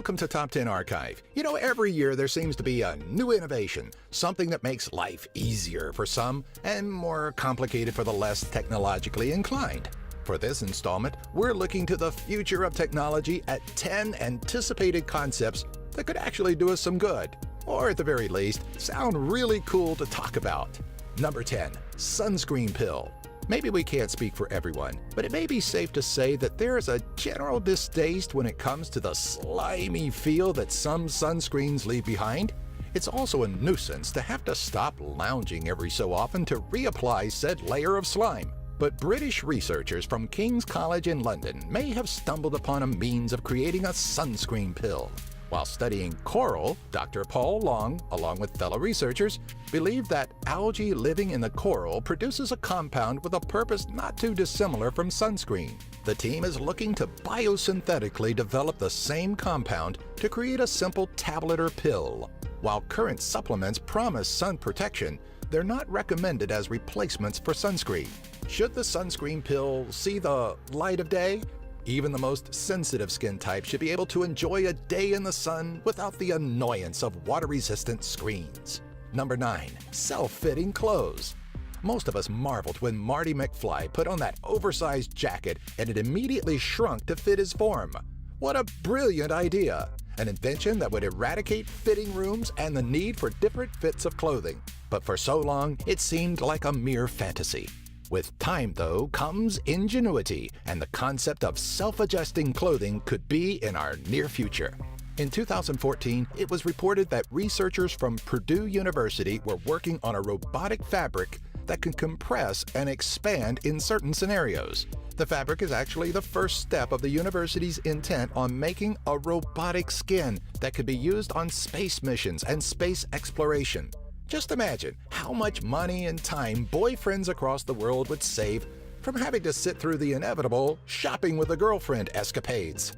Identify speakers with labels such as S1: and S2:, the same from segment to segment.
S1: Welcome to Top 10 Archive. You know, every year there seems to be a new innovation, something that makes life easier for some and more complicated for the less technologically inclined. For this installment, we're looking to the future of technology at 10 anticipated concepts that could actually do us some good, or at the very least, sound really cool to talk about. Number 10, sunscreen pill. Maybe we can't speak for everyone, but it may be safe to say that there is a general distaste when it comes to the slimy feel that some sunscreens leave behind. It's also a nuisance to have to stop lounging every so often to reapply said layer of slime. But British researchers from King's College in London may have stumbled upon a means of creating a sunscreen pill. While studying coral, Dr. Paul Long, along with fellow researchers, believed that algae living in the coral produces a compound with a purpose not too dissimilar from sunscreen. The team is looking to biosynthetically develop the same compound to create a simple tablet or pill. While current supplements promise sun protection, they're not recommended as replacements for sunscreen. Should the sunscreen pill see the light of day? Even the most sensitive skin type should be able to enjoy a day in the sun without the annoyance of water-resistant screens. Number 9. Self-fitting clothes. Most of us marveled when Marty McFly put on that oversized jacket and it immediately shrunk to fit his form. What a brilliant idea! An invention that would eradicate fitting rooms and the need for different fits of clothing. But for so long, it seemed like a mere fantasy. With time, though, comes ingenuity, and the concept of self-adjusting clothing could be in our near future. In 2014, it was reported that researchers from Purdue University were working on a robotic fabric that can compress and expand in certain scenarios. The fabric is actually the first step of the university's intent on making a robotic skin that could be used on space missions and space exploration. Just imagine how much money and time boyfriends across the world would save from having to sit through the inevitable shopping with a girlfriend escapades.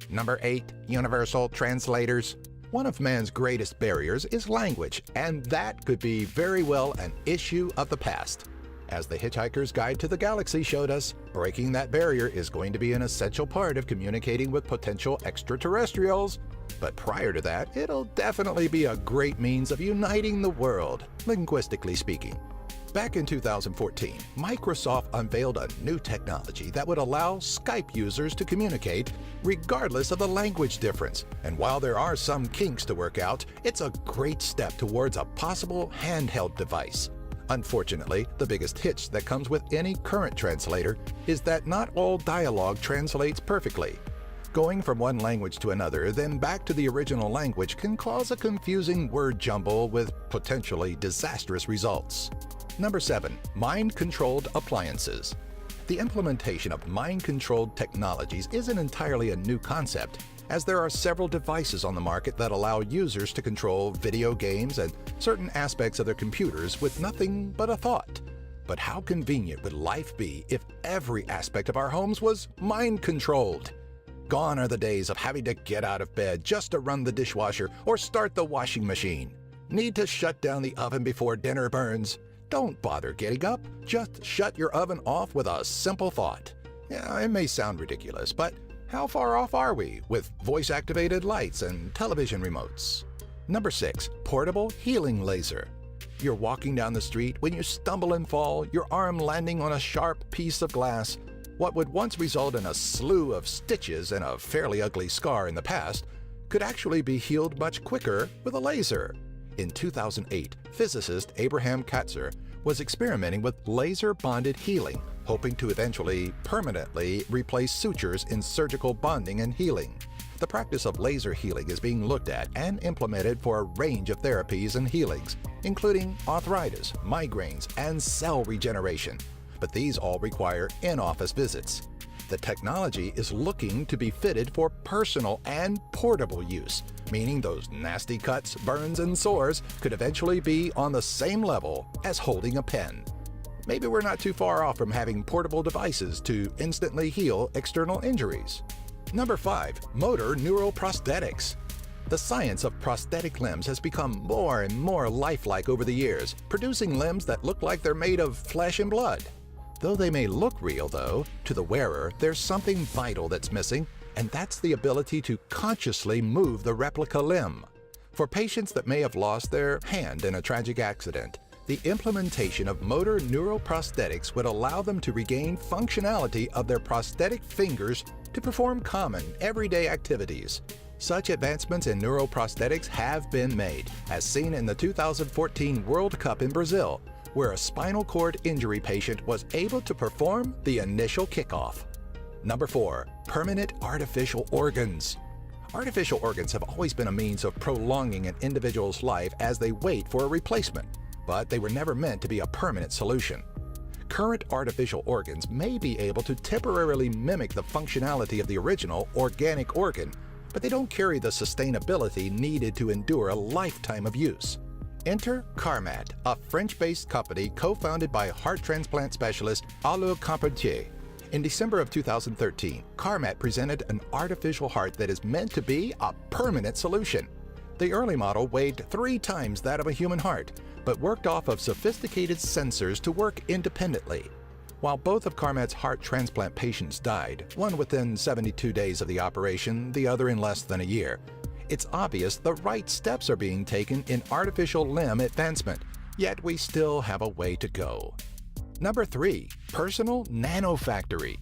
S1: Number 8. Universal translators. One of man's greatest barriers is language, and that could be very well an issue of the past. As The Hitchhiker's Guide to the Galaxy showed us, breaking that barrier is going to be an essential part of communicating with potential extraterrestrials. But prior to that, it'll definitely be a great means of uniting the world, linguistically speaking. Back in 2014, Microsoft unveiled a new technology that would allow Skype users to communicate regardless of the language difference. And while there are some kinks to work out, it's a great step towards a possible handheld device. Unfortunately, the biggest hitch that comes with any current translator is that not all dialogue translates perfectly. Going from one language to another, then back to the original language can cause a confusing word jumble with potentially disastrous results. Number 7. Mind-controlled appliances. The implementation of mind-controlled technologies isn't entirely a new concept, as there are several devices on the market that allow users to control video games and certain aspects of their computers with nothing but a thought. But how convenient would life be if every aspect of our homes was mind-controlled? Gone are the days of having to get out of bed just to run the dishwasher or start the washing machine. Need to shut down the oven before dinner burns? Don't bother getting up. Just shut your oven off with a simple thought. Yeah, it may sound ridiculous, but how far off are we with voice-activated lights and television remotes? Number 6. Portable healing laser. You're walking down the street when you stumble and fall, your arm landing on a sharp piece of glass. What would once result in a slew of stitches and a fairly ugly scar in the past could actually be healed much quicker with a laser. In 2008, physicist Abraham Katzer was experimenting with laser-bonded healing, hoping to eventually permanently replace sutures in surgical bonding and healing. The practice of laser healing is being looked at and implemented for a range of therapies and healings, including arthritis, migraines, and cell regeneration. But these all require in-office visits. The technology is looking to be fitted for personal and portable use, meaning those nasty cuts, burns, and sores could eventually be on the same level as holding a pen. Maybe we're not too far off from having portable devices to instantly heal external injuries. Number 5. Motor neural prosthetics. The science of prosthetic limbs has become more and more lifelike over the years, producing limbs that look like they're made of flesh and blood. Though they may look real, though, to the wearer there's something vital that's missing, and that's the ability to consciously move the replica limb. For patients that may have lost their hand in a tragic accident, the implementation of motor neuroprosthetics would allow them to regain functionality of their prosthetic fingers to perform common, everyday activities. Such advancements in neuroprosthetics have been made, as seen in the 2014 World Cup in Brazil, where a spinal cord injury patient was able to perform the initial kickoff. Number 4. Permanent artificial organs. Artificial organs have always been a means of prolonging an individual's life as they wait for a replacement, but they were never meant to be a permanent solution. Current artificial organs may be able to temporarily mimic the functionality of the original organic organ, but they don't carry the sustainability needed to endure a lifetime of use. Enter Carmat, a French-based company co-founded by heart transplant specialist Alain Carpentier. In December of 2013, Carmat presented an artificial heart that is meant to be a permanent solution. The early model weighed 3 times that of a human heart, but worked off of sophisticated sensors to work independently. While both of Carmat's heart transplant patients died, one within 72 days of the operation, the other in less than a year, it's obvious the right steps are being taken in artificial limb advancement, yet we still have a way to go. Number 3. Personal Nanofactory.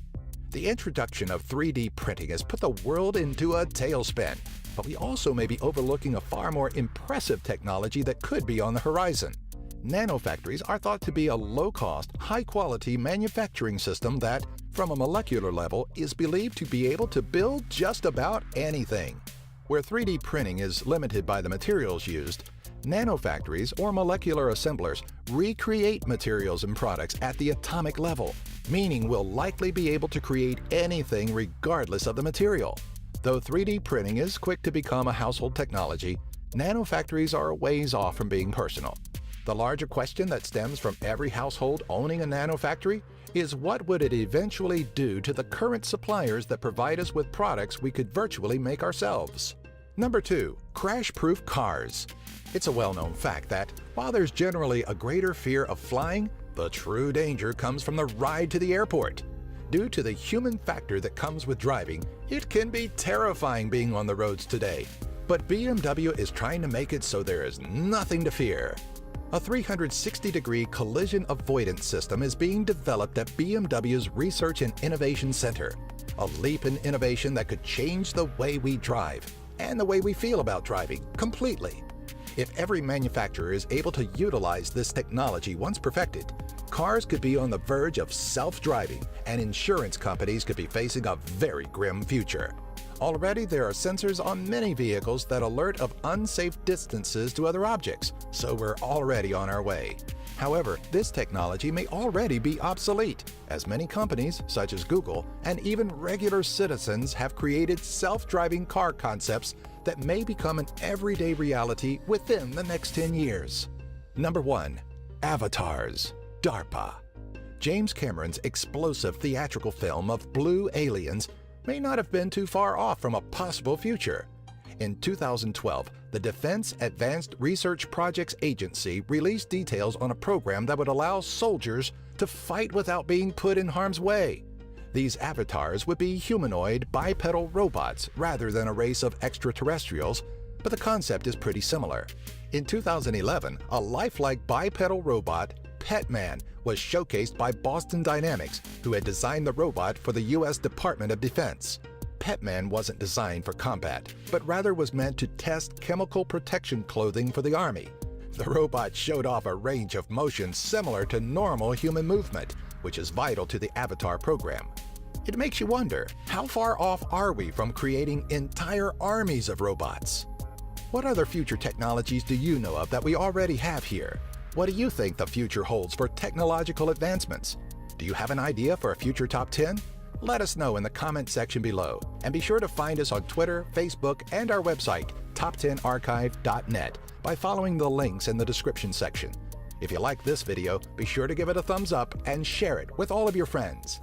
S1: The introduction of 3D printing has put the world into a tailspin, but we also may be overlooking a far more impressive technology that could be on the horizon. Nanofactories are thought to be a low-cost, high-quality manufacturing system that, from a molecular level, is believed to be able to build just about anything. Where 3D printing is limited by the materials used, nanofactories or molecular assemblers recreate materials and products at the atomic level, meaning we'll likely be able to create anything regardless of the material. Though 3D printing is quick to become a household technology, nanofactories are a ways off from being personal. The larger question that stems from every household owning a nanofactory is what would it eventually do to the current suppliers that provide us with products we could virtually make ourselves? Number 2. Crash-proof cars. It's a well-known fact that, while there's generally a greater fear of flying, the true danger comes from the ride to the airport. Due to the human factor that comes with driving, it can be terrifying being on the roads today. But BMW is trying to make it so there is nothing to fear. A 360-degree collision avoidance system is being developed at BMW's Research and Innovation Center, a leap in innovation that could change the way we drive and the way we feel about driving completely. If every manufacturer is able to utilize this technology once perfected, cars could be on the verge of self-driving and insurance companies could be facing a very grim future. Already there are sensors on many vehicles that alert of unsafe distances to other objects, so we're already on our way. However, this technology may already be obsolete, as many companies, such as Google, and even regular citizens have created self-driving car concepts that may become an everyday reality within the next 10 years. Number 1. Avatars. DARPA. James Cameron's explosive theatrical film of Blue Aliens may not have been too far off from a possible future. In 2012, the Defense Advanced Research Projects Agency released details on a program that would allow soldiers to fight without being put in harm's way. These avatars would be humanoid, bipedal robots rather than a race of extraterrestrials, but the concept is pretty similar. In 2011, a lifelike bipedal robot, Petman, was showcased by Boston Dynamics, who had designed the robot for the U.S. Department of Defense. Petman wasn't designed for combat, but rather was meant to test chemical protection clothing for the Army. The robot showed off a range of motions similar to normal human movement, which is vital to the Avatar program. It makes you wonder, how far off are we from creating entire armies of robots? What other future technologies do you know of that we already have here? What do you think the future holds for technological advancements? Do you have an idea for a future top 10? Let us know in the comment section below, and be sure to find us on Twitter, Facebook, and our website, top10archive.net, by following the links in the description section. If you like this video, be sure to give it a thumbs up and share it with all of your friends.